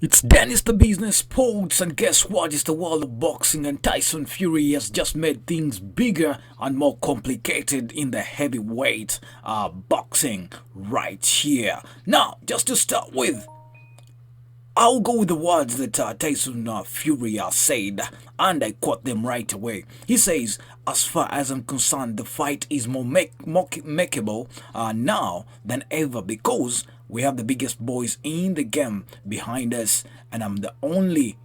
It's Dennis the Business Sports, and guess what? It's the world of boxing, and Tyson Fury has just made things bigger and more complicated in the heavyweight boxing right here. Now, just to start with, I'll go with the words that Tyson Fury said, and I quote them right away. He says, "As far as I'm concerned, the fight is more makeable now than ever because we have the biggest boys in the game behind us, and I'm the only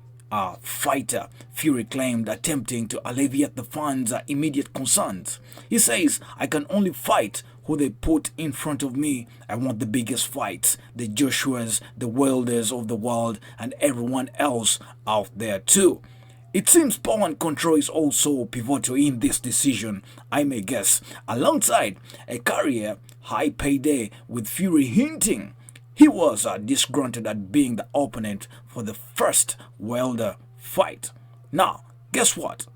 fighter," Fury claimed, attempting to alleviate the fans' immediate concerns. He says, "I can only fight who they put in front of me. I want the biggest fights, the Joshuas, the Wilders of the world, and everyone else out there too." It seems power and control is also pivotal in this decision, I may guess, alongside a career high payday, with Fury hinting he was disgruntled at being the opponent for the first Wilder fight. Now, guess what?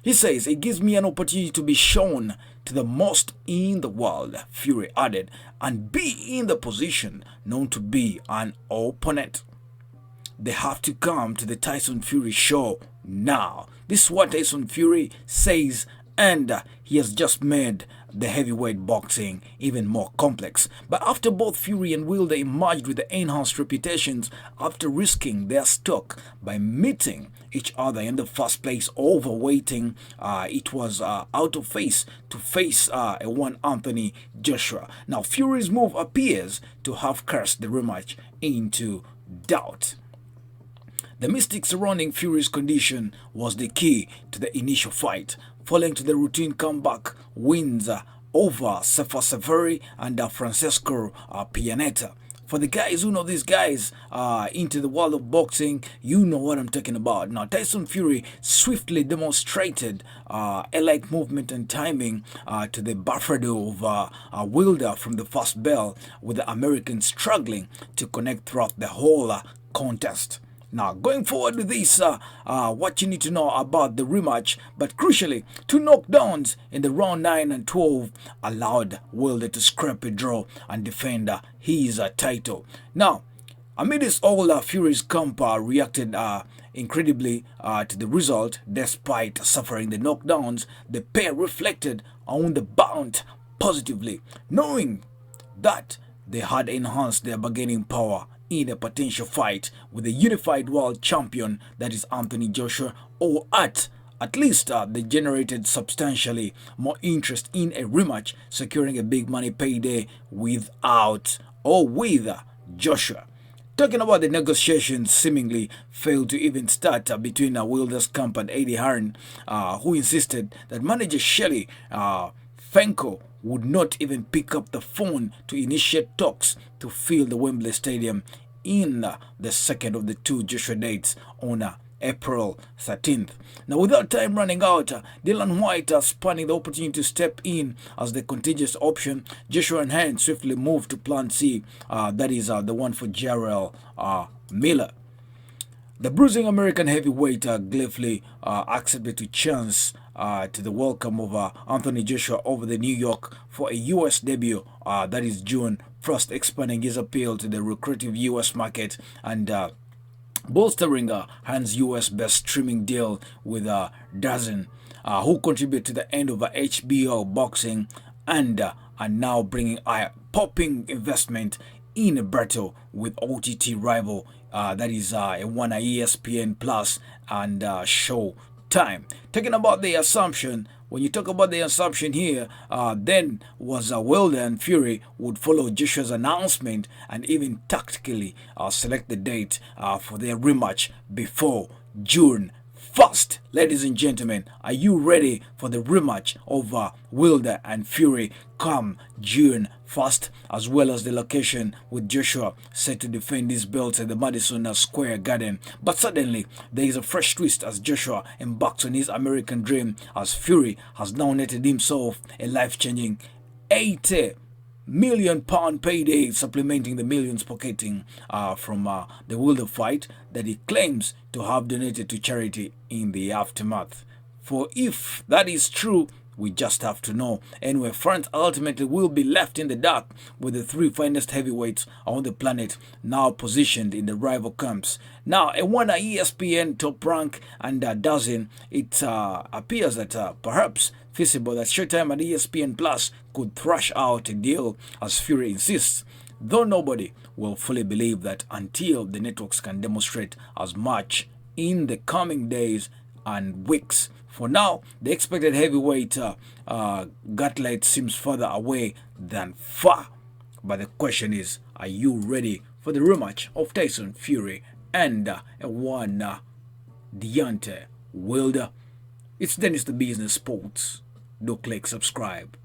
He says, "It gives me an opportunity to be shown to the most in the world," Fury added, "and be in the position known to be an opponent. They have to come to the Tyson Fury show now." This is what Tyson Fury says, and he has just made the heavyweight boxing even more complex. But after both Fury and Wilder emerged with the enhanced reputations after risking their stock by meeting each other in the first place over waiting, it was out of face to face a one Anthony Joshua. Now Fury's move appears to have cast the rematch into doubt. The mystic surrounding Fury's condition was the key to the initial fight, following to the routine comeback wins over Sefa Severi and Francesco Pianeta. For the guys who know these guys into the world of boxing, you know what I'm talking about. Now, Tyson Fury swiftly demonstrated elite movement and timing to the buffalo of Wilder from the first bell, with the American struggling to connect throughout the whole contest. Now, going forward with this, what you need to know about the rematch, but crucially, two knockdowns in the round 9 and 12 allowed Wilder to scrape a draw and defend his title. Now, amidst all Fury's camp reacted incredibly to the result, despite suffering the knockdowns. The pair reflected on the bout positively, knowing that they had enhanced their bargaining power in a potential fight with the unified world champion, that is Anthony Joshua, or at least they generated substantially more interest in a rematch, securing a big money payday without or with Joshua. Talking about the negotiations seemingly failed to even start between Wilder's camp and Eddie Hearn, who insisted that manager Shelley Fenko would not even pick up the phone to initiate talks to fill the Wembley Stadium in the second of the two Joshua dates on April 13th. Now, without time running out, Dylan White spurning the opportunity to step in as the contagious option. Joshua and Hearn swiftly moved to Plan C, that is the one for Jarrell Miller. The bruising American heavyweight gleefully accepted to chance to the welcome of Anthony Joshua over the New York for a U.S. debut, that is June 1st, expanding his appeal to the lucrative U.S. market and bolstering Hans' US best streaming deal with Dazen, who contribute to the end of HBO boxing and are now bringing popping investment in a battle with OTT rival, that is a one ESPN Plus and Showtime. Talking about the assumption, when you talk about the assumption here, then was Wilder and Fury would follow Joshua's announcement and even tactically select the date for their rematch before June 1st. Ladies and gentlemen, are you ready for the rematch of Wilder and Fury come June 1st, as well as the location with Joshua set to defend his belt at the Madison Square Garden? But suddenly, there is a fresh twist as Joshua embarks on his American dream, as Fury has now netted himself a life-changing 80 million-pound payday, supplementing the millions pocketing from the Wilder fight that he claims to have donated to charity in the aftermath. For if that is true, We just have to know. Anyway, France ultimately will be left in the dark with the three finest heavyweights on the planet now positioned in the rival camps. Now, a one ESPN top rank and a dozen, it appears that perhaps feasible that Showtime and ESPN Plus could thrash out a deal as Fury insists, though nobody will fully believe that until the networks can demonstrate as much in the coming days and weeks. For now, the expected heavyweight gauntlet seems further away than far. But the question is, are you ready for the rematch of Tyson Fury and one Deontay Wilder? It's Dennis the Business Sports. Do click subscribe